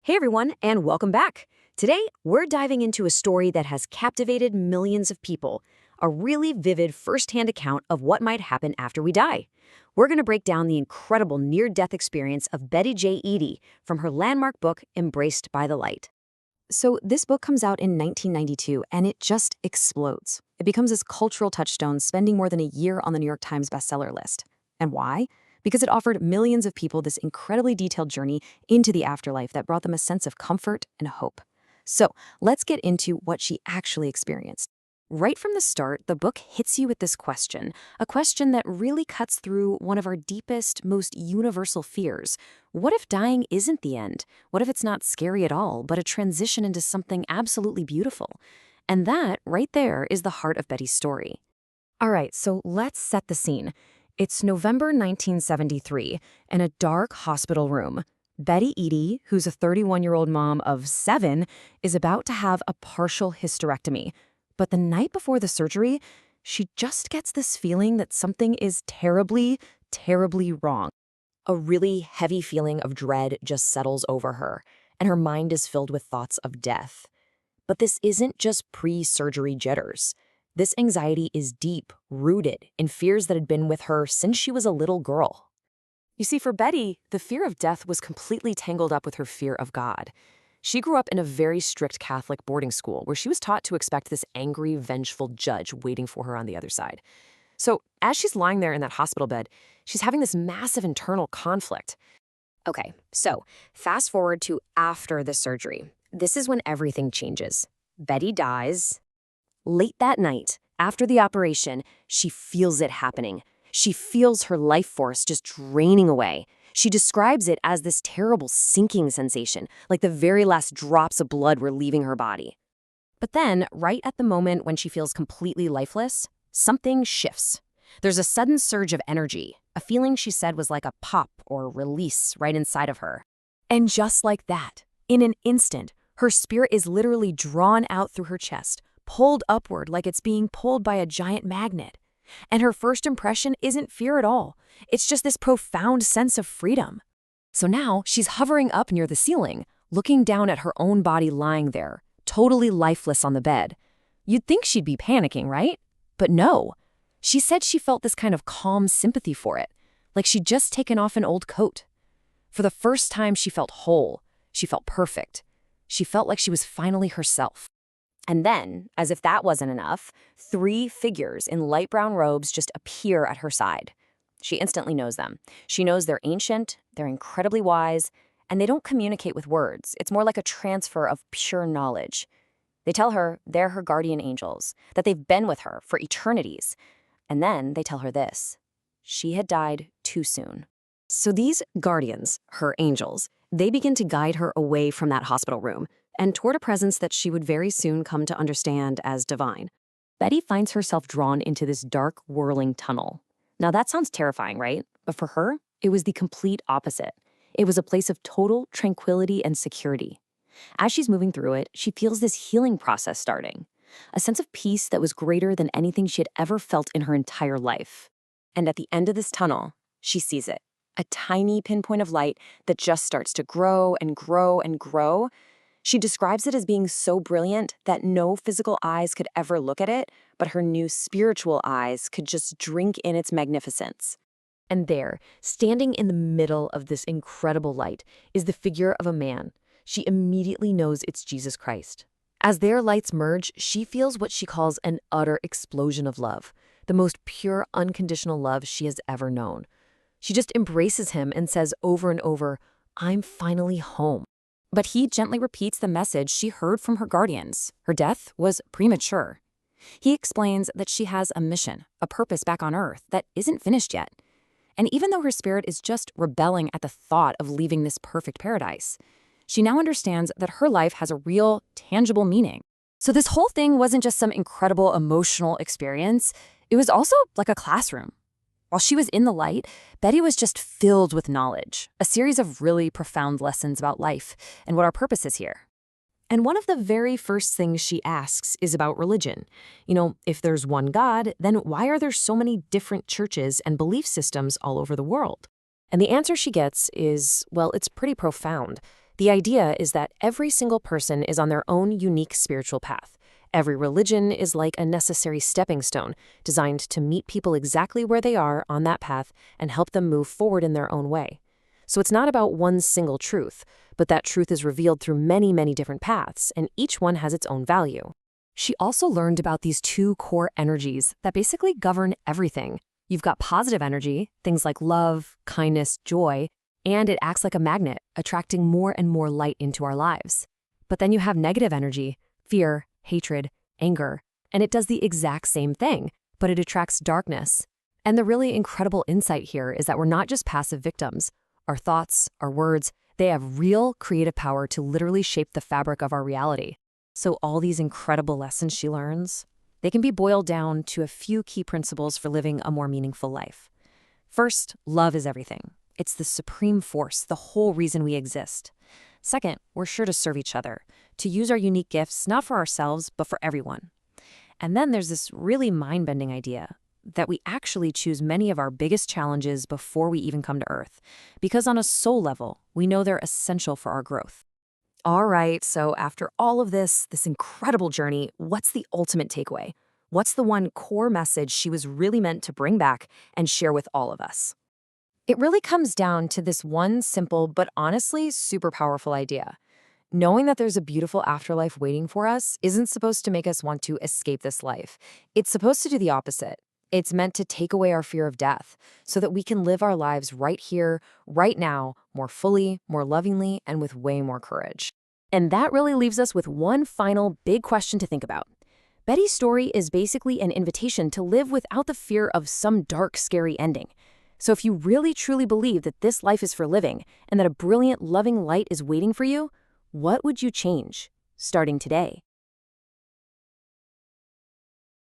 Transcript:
Hey everyone, and welcome back. Today, we're diving into a story that has captivated millions of people, a really vivid first-hand account of what might happen after we die. We're going to break down the incredible near-death experience of Betty J. Eadie from her landmark book, Embraced by the Light. So this book comes out in 1992, and it just explodes. It becomes this cultural touchstone, spending more than a year on the New York Times bestseller list. And why? Because it offered millions of people this incredibly detailed journey into the afterlife that brought them a sense of comfort and hope. So let's get into what she actually experienced. Right from the start, the book hits you with this question, a question that really cuts through one of our deepest, most universal fears. What if dying isn't the end? What if it's not scary at all, but a transition into something absolutely beautiful? And that, right there, is the heart of Betty's story. All right, so let's set the scene. It's November 1973, in a dark hospital room. Betty Eadie, who's a 31-year-old mom of 7, is about to have a partial hysterectomy. But the night before the surgery, she just gets this feeling that something is terribly, terribly wrong. A really heavy feeling of dread just settles over her, and her mind is filled with thoughts of death. But this isn't just pre-surgery jitters. This anxiety is deep, rooted in fears that had been with her since she was a little girl. You see, for Betty, the fear of death was completely tangled up with her fear of God. She grew up in a very strict Catholic boarding school where she was taught to expect this angry, vengeful judge waiting for her on the other side. So as she's lying there in that hospital bed, she's having this massive internal conflict. Okay, so fast forward to after the surgery. This is when everything changes. Betty dies. Late that night, after the operation, she feels it happening. She feels her life force just draining away. She describes it as this terrible sinking sensation, like the very last drops of blood were leaving her body. But then, right at the moment when she feels completely lifeless, something shifts. There's a sudden surge of energy, a feeling she said was like a pop or release right inside of her. And just like that, in an instant, her spirit is literally drawn out through her chest, pulled upward like it's being pulled by a giant magnet. And her first impression isn't fear at all. It's just this profound sense of freedom. So now she's hovering up near the ceiling, looking down at her own body lying there, totally lifeless on the bed. You'd think she'd be panicking, right? But no. She said she felt this kind of calm sympathy for it, like she'd just taken off an old coat. For the first time, she felt whole. She felt perfect. She felt like she was finally herself. And then, as if that wasn't enough, 3 figures in light brown robes just appear at her side. She instantly knows them. She knows they're ancient, they're incredibly wise, and they don't communicate with words. It's more like a transfer of pure knowledge. They tell her they're her guardian angels, that they've been with her for eternities. And then they tell her this: she had died too soon. So these guardians, her angels, they begin to guide her away from that hospital room and toward a presence that she would very soon come to understand as divine. Betty finds herself drawn into this dark, whirling tunnel. Now that sounds terrifying, right? But for her, it was the complete opposite. It was a place of total tranquility and security. As she's moving through it, she feels this healing process starting, a sense of peace that was greater than anything she had ever felt in her entire life. And at the end of this tunnel, she sees it, a tiny pinpoint of light that just starts to grow and grow and grow. She describes it as being so brilliant that no physical eyes could ever look at it, but her new spiritual eyes could just drink in its magnificence. And there, standing in the middle of this incredible light, is the figure of a man. She immediately knows it's Jesus Christ. As their lights merge, she feels what she calls an utter explosion of love, the most pure, unconditional love she has ever known. She just embraces him and says over and over, "I'm finally home." But he gently repeats the message she heard from her guardians. Her death was premature. He explains that she has a mission, a purpose back on Earth that isn't finished yet. And even though her spirit is just rebelling at the thought of leaving this perfect paradise, she now understands that her life has a real, tangible meaning. So this whole thing wasn't just some incredible emotional experience. It was also like a classroom. While she was in the light, Betty was just filled with knowledge, a series of really profound lessons about life and what our purpose is here. And one of the very first things she asks is about religion. If there's one God, then why are there so many different churches and belief systems all over the world? And the answer she gets is, well, it's pretty profound. The idea is that every single person is on their own unique spiritual path. Every religion is like a necessary stepping stone, designed to meet people exactly where they are on that path and help them move forward in their own way. So it's not about one single truth, but that truth is revealed through many, many different paths, and each one has its own value. She also learned about these two core energies that basically govern everything. You've got positive energy, things like love, kindness, joy, and it acts like a magnet, attracting more and more light into our lives. But then you have negative energy, fear, hatred, anger, and it does the exact same thing, but it attracts darkness. And the really incredible insight here is that we're not just passive victims. Our thoughts, our words, they have real creative power to literally shape the fabric of our reality. So all these incredible lessons she learns, they can be boiled down to a few key principles for living a more meaningful life. First, love is everything. It's the supreme force, the whole reason we exist. Second, we're sure to serve each other, to use our unique gifts not for ourselves, but for everyone. And then there's this really mind-bending idea that we actually choose many of our biggest challenges before we even come to Earth, because on a soul level, we know they're essential for our growth. All right, so after all of this incredible journey, what's the ultimate takeaway? What's the one core message she was really meant to bring back and share with all of us? It really comes down to this one simple but honestly super powerful idea. Knowing that there's a beautiful afterlife waiting for us isn't supposed to make us want to escape this life. It's supposed to do the opposite. It's meant to take away our fear of death so that we can live our lives right here, right now, more fully, more lovingly, and with way more courage. And that really leaves us with one final big question to think about. Betty's story is basically an invitation to live without the fear of some dark, scary ending. So if you really truly believe that this life is for living and that a brilliant, loving light is waiting for you, what would you change starting today?